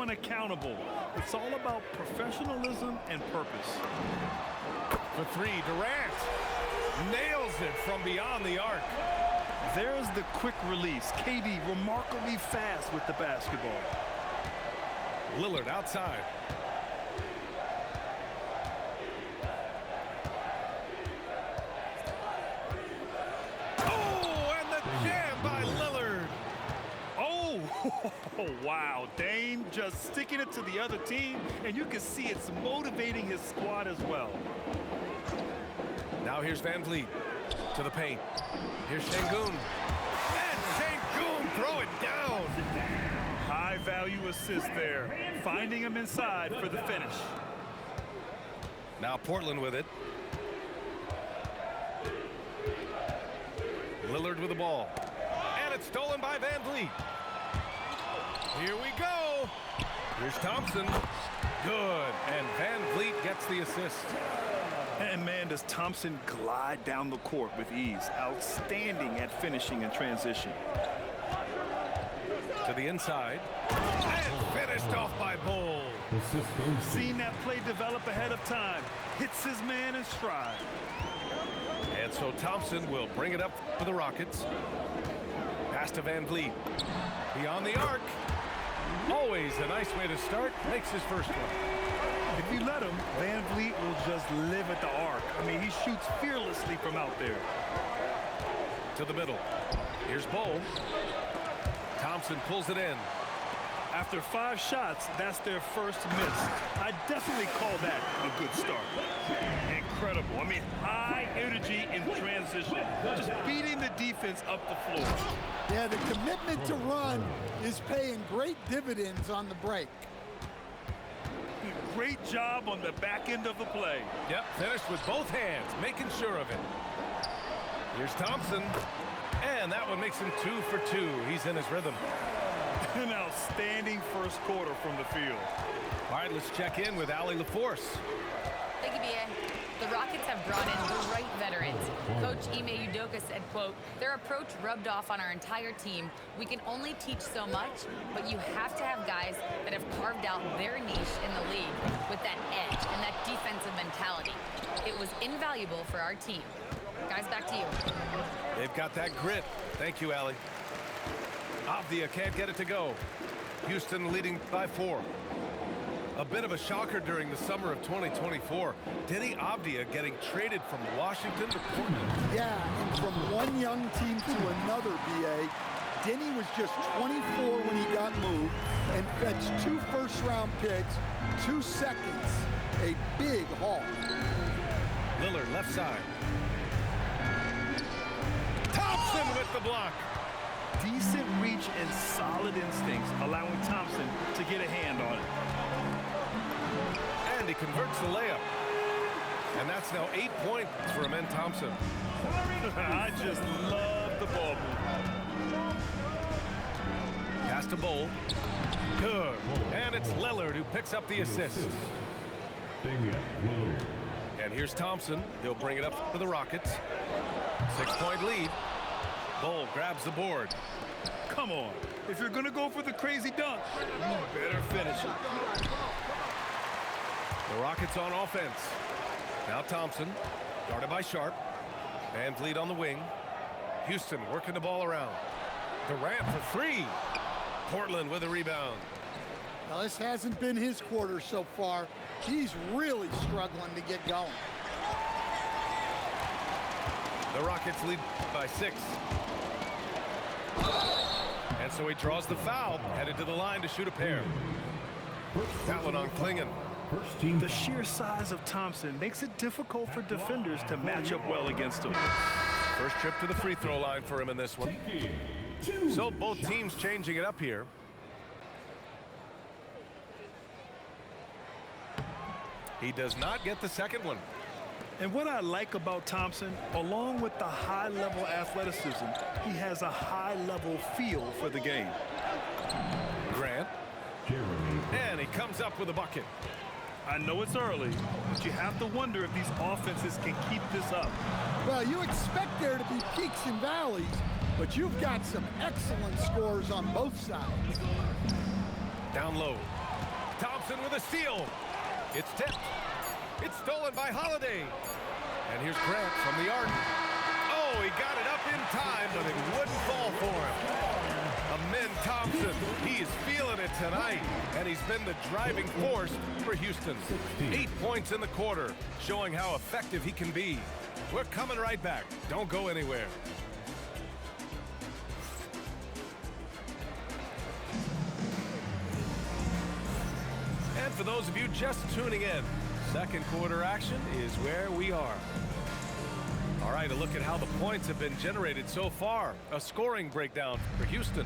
everyone accountable. It's all about professionalism and purpose. For three, Durant nails it from beyond the arc. There's the quick release. KD remarkably fast with the basketball. Lillard outside. Oh, and the jam by Lillard. Oh, wow. Dame just sticking it to the other team, and you can see it's motivating his squad as well. Now here's Van Vliet to the paint. Here's Şengün. And Şengün throw it down. High-value assist there. Finding him inside for the finish. Now Portland with it. Lillard with the ball. And it's stolen by Van Vliet. Here we go. Here's Thompson. Good. And Van Vliet gets the assist. And man, does Thompson glide down the court with ease. Outstanding at finishing in transition. To the inside. And finished off by Bol. Seen that play develop ahead of time. Hits his man in stride. And so Thompson will bring it up for the Rockets. Pass to Van Vliet. Beyond the arc. Always a nice way to start. Makes his first one. If you let him, Van Vliet will just live at the arc. I mean, he shoots fearlessly from out there. To the middle. Here's Bol. Thompson pulls it in. After 5 shots, that's their first miss. I definitely call that a good start. Incredible. I mean, high energy in transition. Just beating the defense up the floor. Yeah, the commitment to run is paying great dividends on the break. Great job on the back end of the play. Yep, finished with both hands, making sure of it. Here's Thompson. And that one makes him 2 for 2. He's in his rhythm. An outstanding first quarter from the field. All right, let's check in with Allie LaForce. Thank you, B.A. The Rockets have brought in the right veterans. Coach Ime Udoka said, quote, their approach rubbed off on our entire team. We can only teach so much, but you have to have guys that have carved out their niche in the league with that edge and that defensive mentality. It was invaluable for our team. Guys, back to you. They've got that grit. Thank you, Allie. Avdia can't get it to go. Houston leading by 4. A bit of a shocker during the summer of 2024. Deni Avdia getting traded from Washington to Portland. Yeah, and from one young team to another, B.A. Deni was just 24 when he got moved and fetched 2 first-round picks, 2 seconds. A big haul. Lillard left side. Thompson with the block. Decent reach and solid instincts, allowing Thompson to get a hand on it. And he converts the layup. And that's now 8 points for Amen Thompson. I just love the ball movement. Pass to Bol. Good. And it's Lillard who picks up the assist. And here's Thompson. He'll bring it up to the Rockets. 6-point lead. Bol grabs the board. Come on. If you're going to go for the crazy dunk, you better finish it. The Rockets on offense. Now Thompson, guarded by Sharp. Van Vliet on the wing. Houston working the ball around. Durant for 3. Portland with a rebound. Now, this hasn't been his quarter so far. He's really struggling to get going. The Rockets lead by 6. And so he draws the foul, headed to the line to shoot a pair. That one on Klingon. The sheer size of Thompson makes it difficult for defenders to match up well against him. First trip to the free throw line for him in this one. So both teams changing it up here. He does not get the second one. And what I like about Thompson, along with the high-level athleticism, he has a high-level feel for the game. Grant. And he comes up with a bucket. I know it's early, but you have to wonder if these offenses can keep this up. Well, you expect there to be peaks and valleys, but you've got some excellent scores on both sides. Down low. Thompson with a steal. It's tipped. It's stolen by Holiday. And here's Grant from the arc. Oh, he got it up in time, but it wouldn't fall for him. Amin Thompson, he is feeling it tonight, and he's been the driving force for Houston. 8 points in the quarter, showing how effective he can be. We're coming right back. Don't go anywhere. And for those of you just tuning in, second quarter action is where we are. All right, a look at how the points have been generated so far. A scoring breakdown for Houston.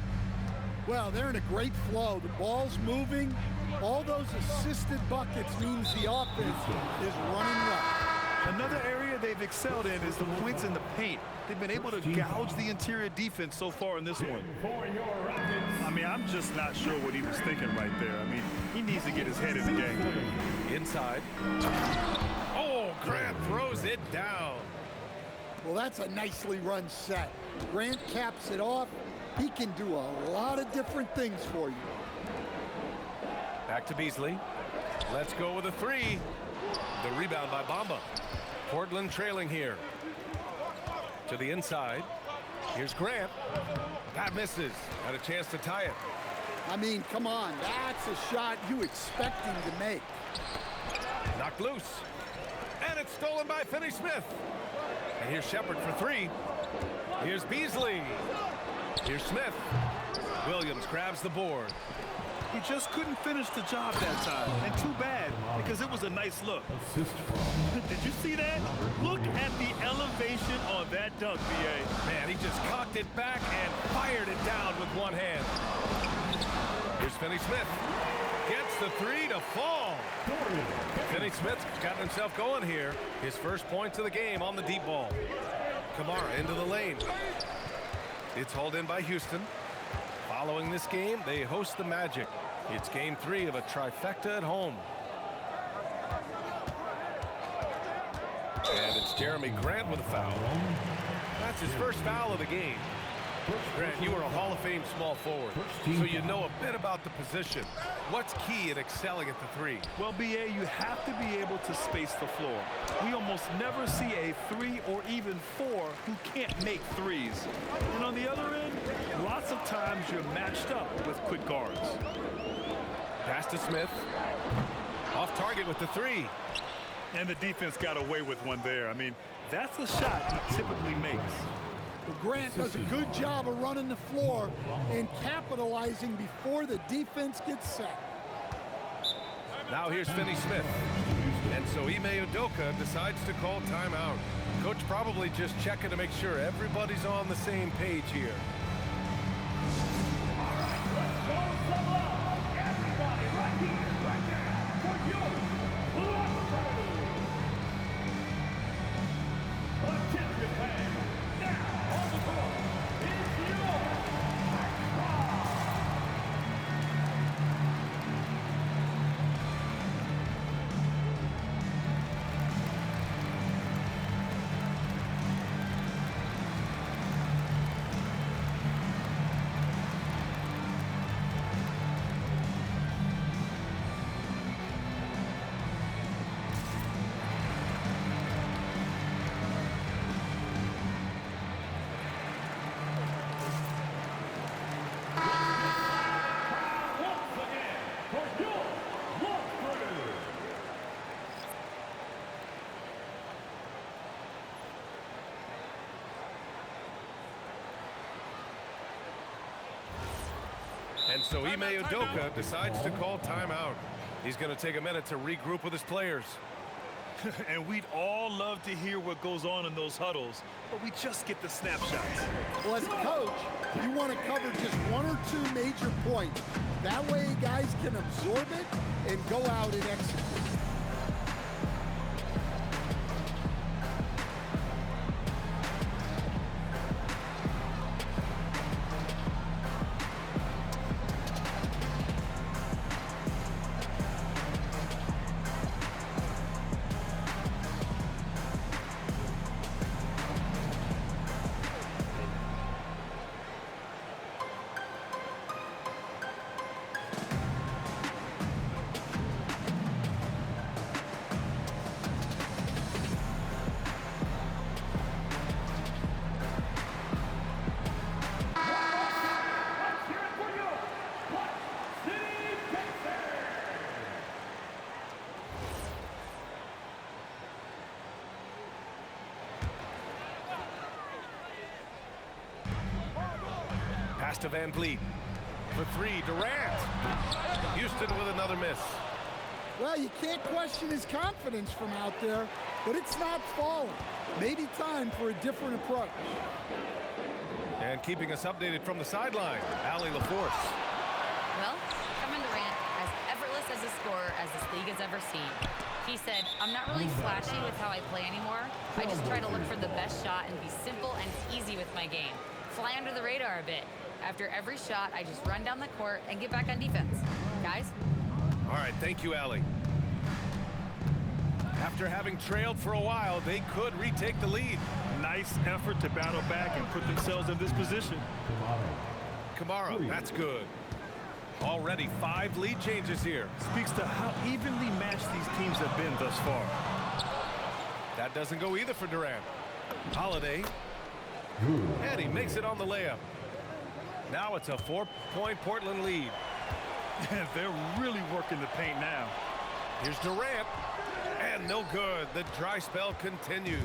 Well, they're in a great flow. The ball's moving. All those assisted buckets means the offense is running well. Another area they've excelled in is the points in the paint. They've been able to gouge the interior defense so far in this one. I mean, I'm just not sure what he was thinking right there. I mean, he needs to get his head in the game. Inside. Oh, Grant throws it down. Well, that's a nicely run set. Grant caps it off. He can do a lot of different things for you. Back to Beasley. Let's go with a three. The rebound by Bamba. Portland trailing here. To the inside. Here's Grant. That misses. Got a chance to tie it. I mean, come on. That's a shot you expect him to make. Knocked loose. And it's stolen by Finney-Smith. And here's Shepard for three. Here's Beasley. Here's Smith. Williams grabs the board. He just couldn't finish the job that time. And too bad, because it was a nice look. Did you see that? Look at the elevation on that dunk, B.A. Man, he just cocked it back and fired it down with one hand. Here's Finney-Smith. Gets the three to fall. Finney-Smith's gotten himself going here. His first points of the game on the deep ball. Kamara into the lane. It's hauled in by Houston. Following this game, they host the Magic. It's game 3 of a trifecta at home. And it's Jeremy Grant with a foul. That's his first foul of the game. Grant, you are a Hall of Fame small forward, so you know a bit about the position. What's key in excelling at the three? Well, B.A., you have to be able to space the floor. We almost never see a 3 or even 4 who can't make threes. And on the other end, lots of times you're matched up with quick guards. Pass to Smith. Off target with the three. And the defense got away with one there. I mean, that's the shot he typically makes. Well, Grant does a good job of running the floor and capitalizing before the defense gets set. Now here's Finney-Smith. And so Ime Udoka decides to call timeout. Coach probably just checking to make sure everybody's on the same page here. And so Ime Udoka decides to call timeout. He's going to take a minute to regroup with his players. And we'd all love to hear what goes on in those huddles, but we just get the snapshots. Well, as a coach, you want to cover just 1 or 2 major points. That way guys can absorb it and go out and execute. Pass to Van Vliet. For three, Durant. Houston with another miss. Well, you can't question his confidence from out there, but it's not falling. Maybe time for a different approach. And keeping us updated from the sideline, Allie LaForce. Well, Kevin Durant, as effortless as a scorer as this league has ever seen. He said, I'm not really flashy with how I play anymore. I just try to look for the best shot and be simple and easy with my game. Fly under the radar a bit. After every shot, I just run down the court and get back on defense. Guys? All right, thank you, Allie. After having trailed for a while, they could retake the lead. Nice effort to battle back and put themselves in this position. Kamara, that's good. Already 5 lead changes here. Speaks to how evenly matched these teams have been thus far. That doesn't go either for Durant. Holiday. And he makes it on the layup. Now it's a 4-point Portland lead. And they're really working the paint now. Here's Durant. And no good. The dry spell continues.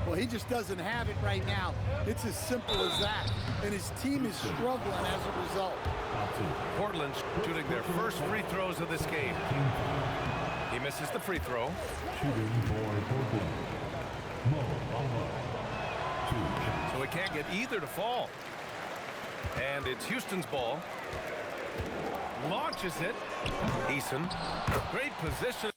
Well, he just doesn't have it right now. It's as simple as that. And his team is struggling as a result. Portland shooting their first free throws of this game. He misses the free throw. So he can't get either to fall. And it's Houston's ball. Launches it. Eason. Great position.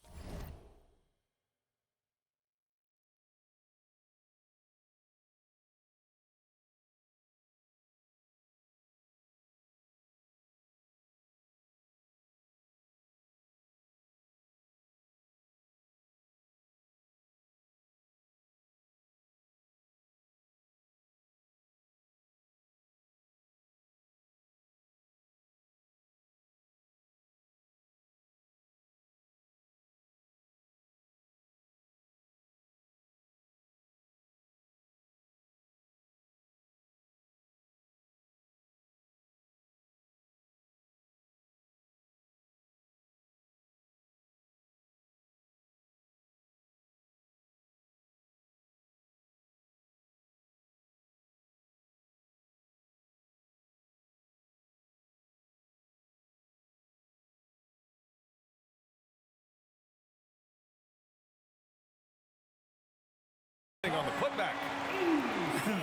On the putback.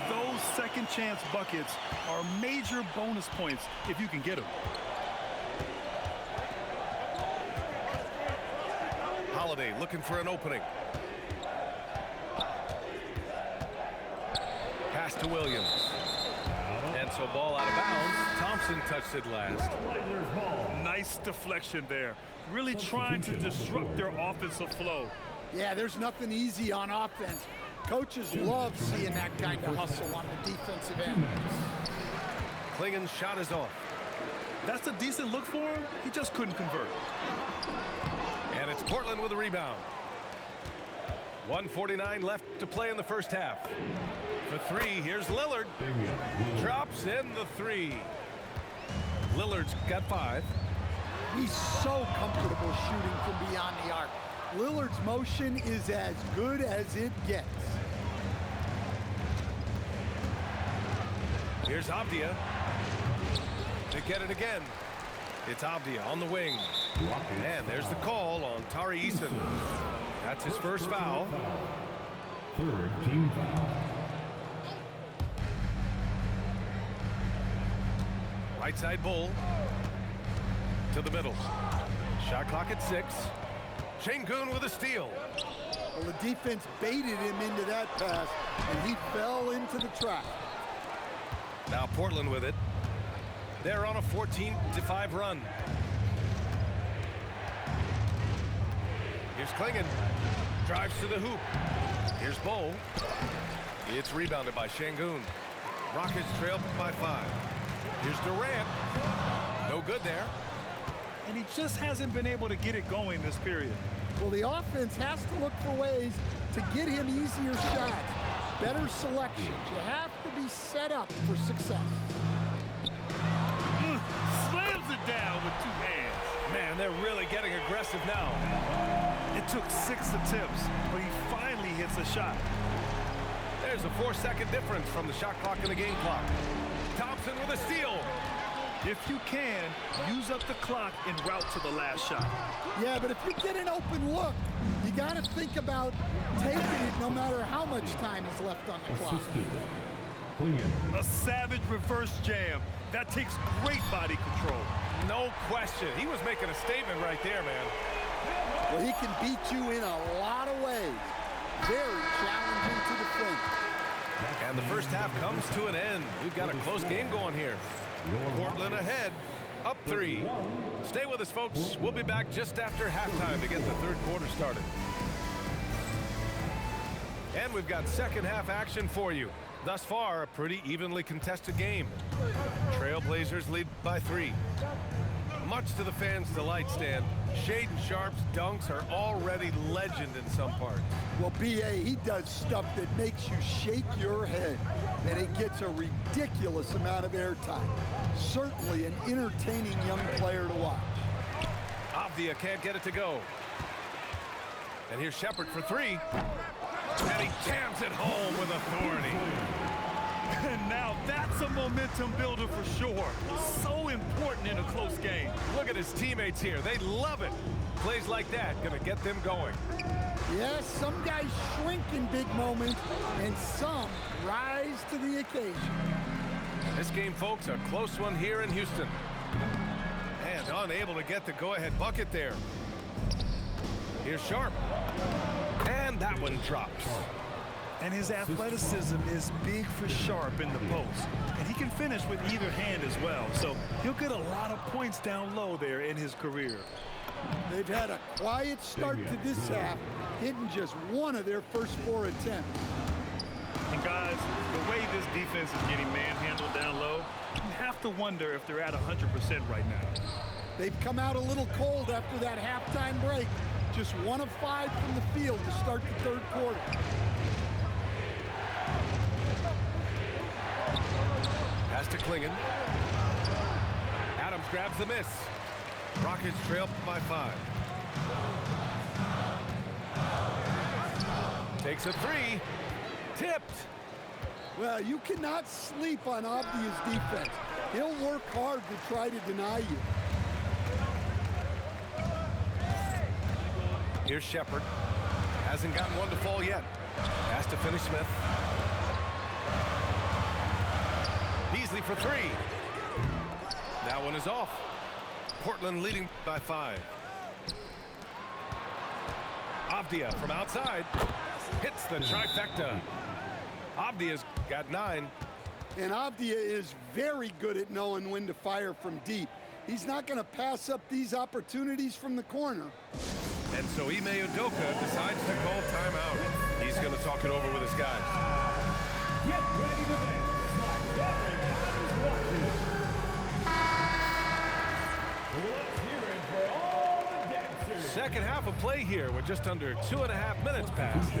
Those second chance buckets are major bonus points if you can get them. Holiday looking for an opening. Pass to Williams. And so ball out of bounds. Thompson touched it last. Nice deflection there. Really trying to disrupt their offensive flow. Yeah, there's nothing easy on offense. Coaches love seeing that kind of hustle on the defensive end. Klingen's shot is off. That's a decent look for him. He just couldn't convert. And it's Portland with a rebound. 1:49 left to play in the first half. For three, here's Lillard. Drops in the three. Lillard's got 5. He's so comfortable shooting from beyond the arc. Lillard's motion is as good as it gets. Here's Avdia. To get it again. It's Avdia on the wing. And there's the call on Tari Eason. That's his first foul. Third team foul. Right side Bull. To the middle. Shot clock at 6. Şengün with a steal. Well, the defense baited him into that pass, and he fell into the trap. Now Portland with it. They're on a 14-5 run. Here's Klingen. Drives to the hoop. Here's Bull. It's rebounded by Şengün. Rockets trail by 5. Here's Durant. No good there. And he just hasn't been able to get it going this period. Well, the offense has to look for ways to get him easier shots, better selections. You have to be set up for success. Slams it down with 2 hands. Man, they're really getting aggressive now. It took 6 attempts, but he finally hits a shot. There's a 4-second difference from the shot clock and the game clock. Thompson Thompson with a steal. If you can, use up the clock en route to the last shot. Yeah, but if you get an open look, you got to think about taking it no matter how much time is left on the clock. Assisted. Clingan. A savage reverse jam. That takes great body control. No question. He was making a statement right there, man. Well, he can beat you in a lot of ways. Very challenging to defend. And the first half comes to an end. We've got a close game going here. Portland ahead, up 3. Stay with us, folks. We'll be back just after halftime to get the third quarter started. And we've got second half action for you. Thus far, a pretty evenly contested game. Trailblazers lead by 3. Much to the fans' delight, Stan, Shaedon Sharpe's dunks are already legend in some parts. Well, B.A., he does stuff that makes you shake your head, and it gets a ridiculous amount of airtime. Certainly an entertaining young player to watch. Avdia can't get it to go. And here's Shepherd for 3. And he jams it home with authority. And now that's a momentum builder for sure. So important in a close game. Look at his teammates here. They love it. Plays like that gonna get them going. Yes, some guys shrink in big moments, and some rise to the occasion. This game, folks, a close one here in Houston. And unable to get the go-ahead bucket there. Here's Sharpe. And that one drops. And his athleticism is big for Sharpe in the post. And he can finish with either hand as well. So he'll get a lot of points down low there in his career. They've had a quiet start to this half, hitting just one of their first 4 attempts. And guys, the way this defense is getting manhandled down low, you have to wonder if they're at 100% right now. They've come out a little cold after that halftime break. Just 1 of 5 from the field to start the third quarter. Pass to Clingan. Adams grabs the miss. Rockets trail by 5. Takes a 3. Tipped. Well, you cannot sleep on Avdia's defense. He'll work hard to try to deny you. Here's Shepherd. Hasn't gotten one to fall yet. Has to finish Smith. Beasley for 3. That one is off. Portland leading by 5. Avdia from outside. Hits the trifecta. Avdia's got 9. And Avdia is very good at knowing when to fire from deep. He's not going to pass up these opportunities from the corner. And so Ime Udoka decides to call timeout. He's going to talk it over with his guys. Get ready to dance. Let's hear it for all the dancers. Second half of play here with just under 2.5 minutes passed.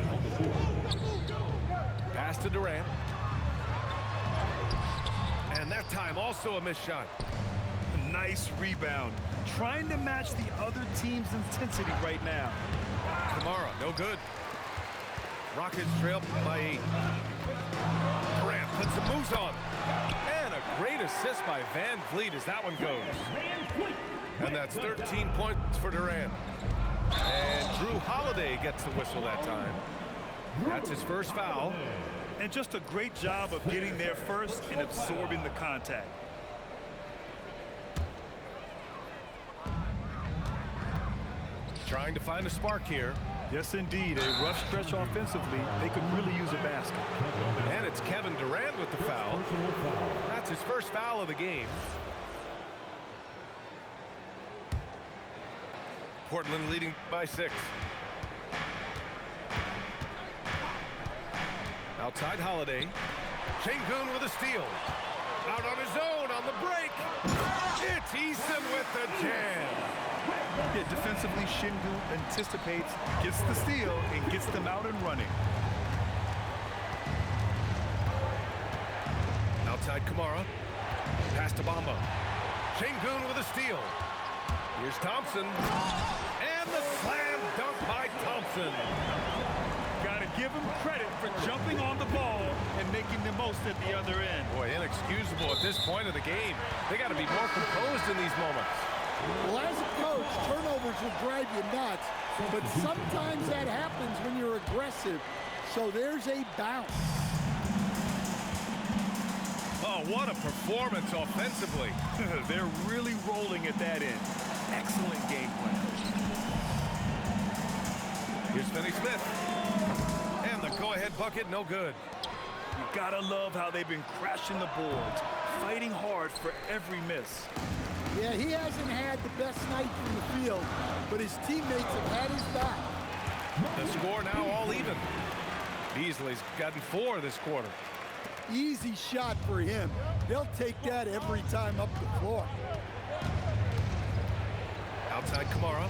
Pass to Durant. And that time also a missed shot. Nice rebound. Trying to match the other team's intensity right now. Kamara, no good. Rockets trail by 8. Durant puts some moves on. And a great assist by Van Vliet as that one goes. And that's 13 points for Durant. And Drew Holiday gets the whistle that time. That's his first foul. And just a great job of getting there first and absorbing the contact. Trying to find a spark here. Yes, indeed. A rough stretch offensively. They could really use a basket. And it's Kevin Durant with the foul. That's his first foul of the game. Portland leading by 6. Outside Holiday. Şengün with a steal. Out on his own on the break. It's Eason with the jam. Yeah, defensively, Şengün anticipates, gets the steal, and gets them out and running. Outside Kamara. Pass to Bamba. Şengün with a steal. Here's Thompson. And the slam dunk by Thompson. Got to give him credit for jumping on the ball and making the most at the other end. Boy, inexcusable at this point of the game. They got to be more composed in these moments. Well, as a coach, turnovers will drive you nuts, but sometimes that happens when you're aggressive. So there's a bounce. Oh, what a performance offensively. They're really rolling at that end. Excellent game plan. Here's Finney Smith. And the go-ahead bucket, no good. You gotta love how they've been crashing the boards, fighting hard for every miss. Yeah, he hasn't had the best night from the field, but his teammates have had his back. The score now all even. Beasley's gotten 4 this quarter. Easy shot for him. They'll take that every time up the floor. Outside Kamara.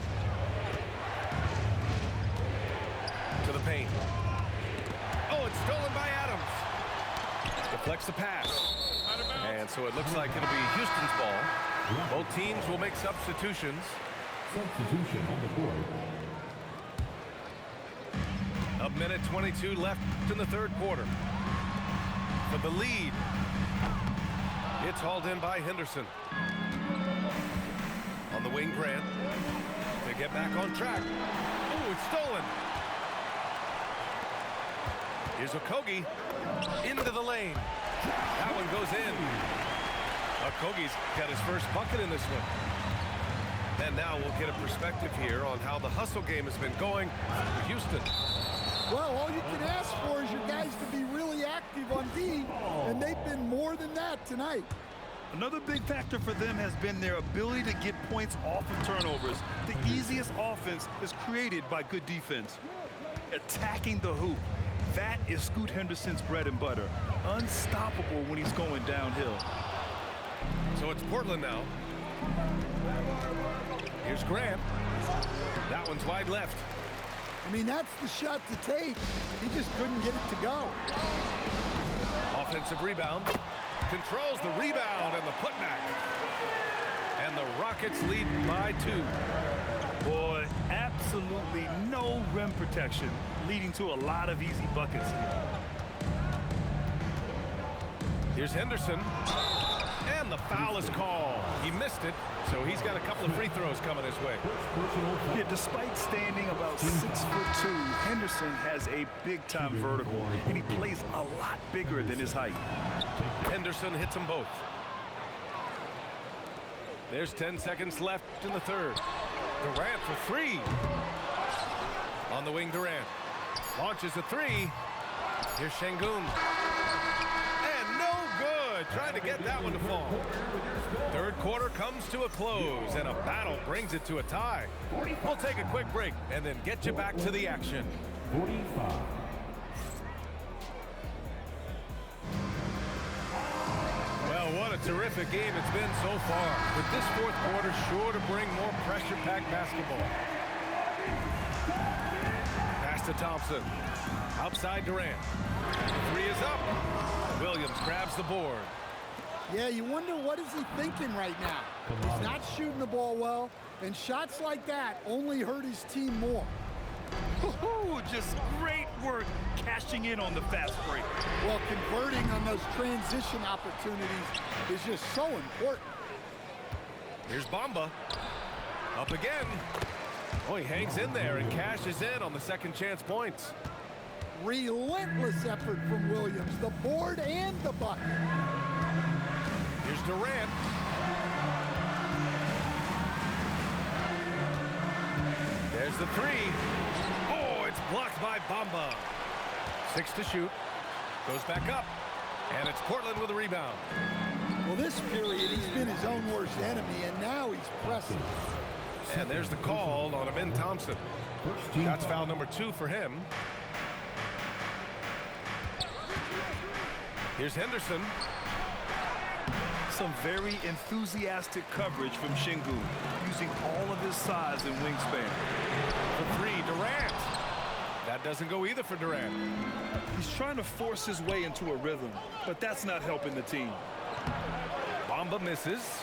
To the paint. Oh, it's stolen by Adams. Deflects the pass. And so it looks like it'll be Houston's ball. Both teams will make substitutions. Substitution on the board. A minute 22 left in the third quarter. For the lead. It's hauled in by Henderson. On the wing, Grant. They get back on track. Oh, it's stolen. Here's Okogie. Into the lane. That one goes in. Okogie's got his first bucket in this one. And now we'll get a perspective here on how the hustle game has been going for Houston. Well, all you can ask for is your guys to be really active on D, and they've been more than that tonight. Another big factor for them has been their ability to get points off of turnovers. The easiest offense is created by good defense. Attacking the hoop. That is Scoot Henderson's bread and butter. Unstoppable when he's going downhill. So it's Portland now. Here's Grant. That one's wide left. I mean, that's the shot to take. He just couldn't get it to go. Offensive rebound. Controls the rebound and the putback. And the Rockets lead by 2. Boy, absolutely no rim protection, leading to a lot of easy buckets here. Here's Henderson. And the foul is called. He missed it, so he's got a couple of free throws coming his way. Yeah, despite standing about 6'2", Henderson has a big-time vertical, and he plays a lot bigger than his height. Henderson hits them both. There's 10 seconds left in the third. Durant for 3. On the wing, Durant. Launches a 3. Here's Şengün. And no good. Trying to get that one to fall. Third quarter comes to a close, and a battle brings it to a tie. We'll take a quick break and then get you back to the action. 45. Well, what a terrific game it's been so far. With this fourth quarter sure to bring more pressure-packed basketball. Pass to Thompson. Outside Durant. 3 is up. Williams grabs the board. Yeah, you wonder what is he thinking right now. He's not shooting the ball well, and shots like that only hurt his team more. Ooh, just great work cashing in on the fast break. Well, converting on those transition opportunities is just so important. Here's Bamba. Up again. Oh, he hangs in there and cashes in on the second chance points. Relentless effort from Williams, the board and the bucket. Here's Durant. There's the 3. Oh, it's blocked by Bamba. 6 to shoot. Goes back up. And it's Portland with a rebound. Well, this period, he's been his own worst enemy, and now he's pressing. And there's the call on Amin Thompson. That's foul number 2 for him. Here's Henderson. Some very enthusiastic coverage from Şengün, using all of his size and wingspan. For 3, Durant. That doesn't go either for Durant. He's trying to force his way into a rhythm, but that's not helping the team. Bamba misses.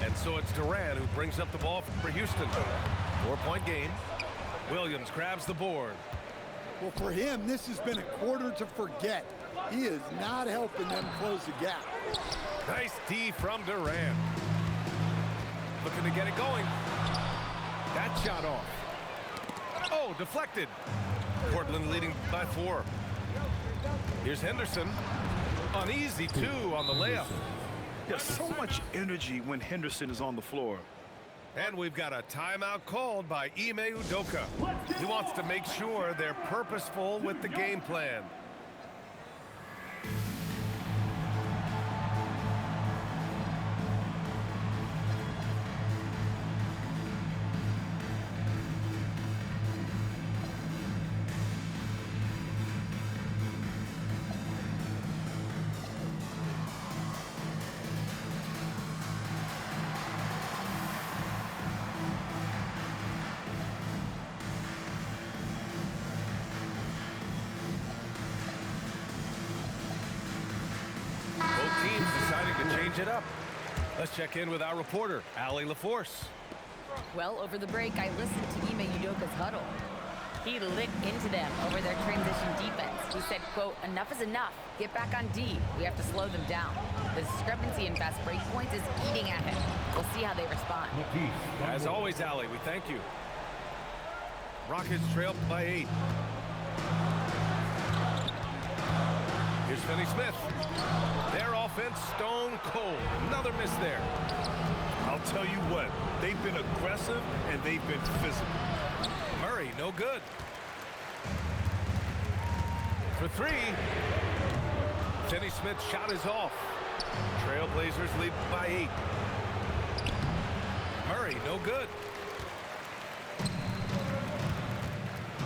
And so it's Durant who brings up the ball for Houston. 4-point game. Williams grabs the board. Well, for him, this has been a quarter to forget. He is not helping them close the gap. Nice D from Durant. Looking to get it going. That shot off. Oh, deflected. Portland leading by 4. Here's Henderson. Uneasy, too, on the layup. There's so much energy when Henderson is on the floor. And we've got a timeout called by Ime Udoka. He wants to make sure they're purposeful with the game plan. Teams deciding to change it up. Let's check in with our reporter, Allie LaForce. Well, over the break, I listened to Ime Udoka's huddle. He lit into them over their transition defense. He said, quote, "Enough is enough. Get back on D. We have to slow them down." The discrepancy in fast break points is eating at him. We'll see how they respond. As always, Allie, we thank you. Rockets trail by 8. Here's Finney-Smith. Their offense stone cold. Another miss there. I'll tell you what, they've been aggressive and they've been physical. Murray, no good. For 3. Finney-Smith's shot is off. Trailblazers lead by 8. Murray, no good.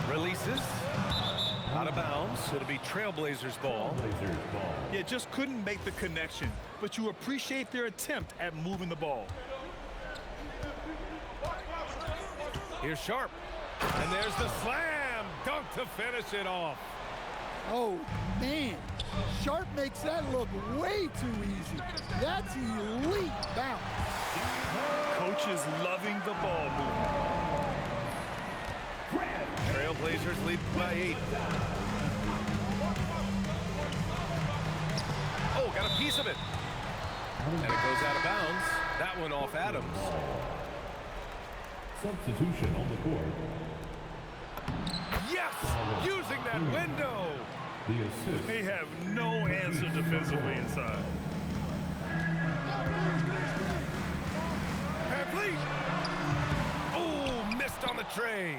Releases. Out of bounds. It'll be Trailblazers ball. Yeah, just couldn't make the connection, but you appreciate their attempt at moving the ball. Here's Sharp. And there's the slam dunk to finish it off. Oh, man. Sharp makes that look way too easy. That's elite bounce. Coach is loving the ball movement. Trailblazers lead by 8. Oh, got a piece of it. And it goes out of bounds. That one off Adams. Substitution on the court. Yes! Using that window. The assist. They have no answer defensively inside. Complete. Oh, missed on the tray.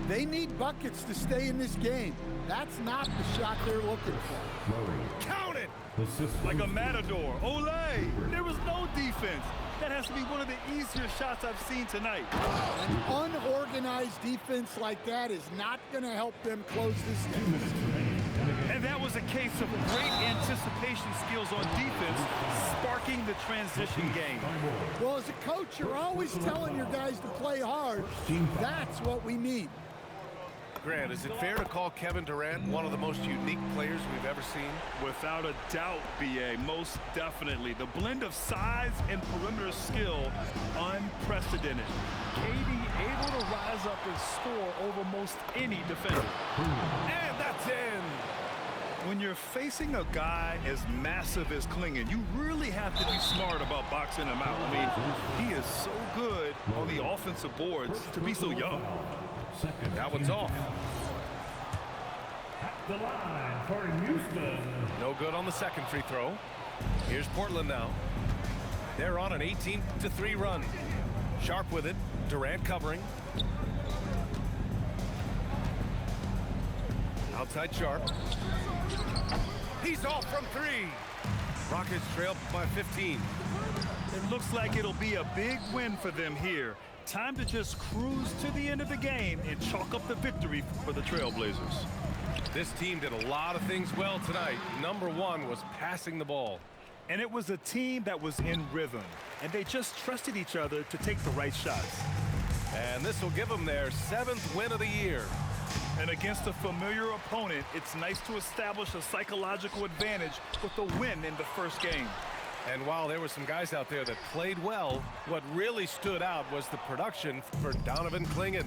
They need buckets to stay in this game. That's not the shot they're looking for. Murray. Count it. Assist. Like a matador. Olay! There was no defense. That has to be one of the easier shots I've seen tonight. An unorganized defense like that is not going to help them close this game. And that was a case of great anticipation skills on defense, sparking the transition game. Well, as a coach, you're always telling your guys to play hard. That's what we need. Grant, is it fair to call Kevin Durant one of the most unique players we've ever seen? Without a doubt, BA, most definitely. The blend of size and perimeter skill, unprecedented. KD able to rise up and score over most any defender. And that's in. When you're facing a guy as massive as Klingon, you really have to be smart about boxing him out. I mean, he is so good on the offensive boards to be so young. That one's off. At the line for Houston. No good on the second free throw. Here's Portland now. They're on an 18-3 run. Sharp with it. Durant covering. Outside Sharp. He's off from 3. Rockets trail by 15. It looks like it'll be a big win for them here. Time to just cruise to the end of the game and chalk up the victory for the Trailblazers. This team did a lot of things well tonight. Number 1 was passing the ball. And it was a team that was in rhythm, and they just trusted each other to take the right shots. And this will give them their 7th win of the year. And against a familiar opponent, it's nice to establish a psychological advantage with the win in the first game. And while there were some guys out there that played well, what really stood out was the production for Donovan Klingon.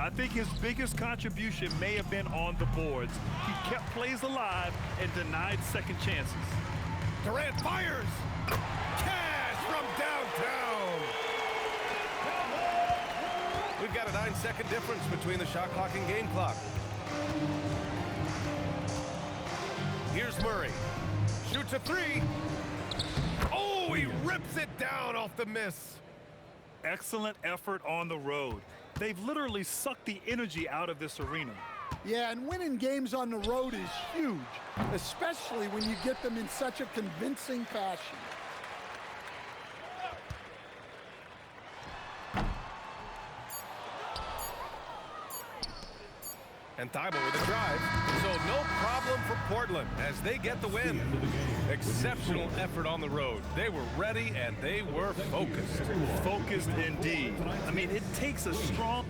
I think his biggest contribution may have been on the boards. He kept plays alive and denied second chances. Durant fires! Cash from downtown! We've got a 9-second difference between the shot clock and game clock. Here's Murray. Shoots a three. Oh, he rips it down off the miss. Excellent effort on the road. They've literally sucked the energy out of this arena. Yeah, and winning games on the road is huge, especially when you get them in such a convincing fashion. And Thibault with a drive. So no problem for Portland as they get the win. Exceptional effort on the road. They were ready and they were focused. Focused indeed. I mean, it takes a strong...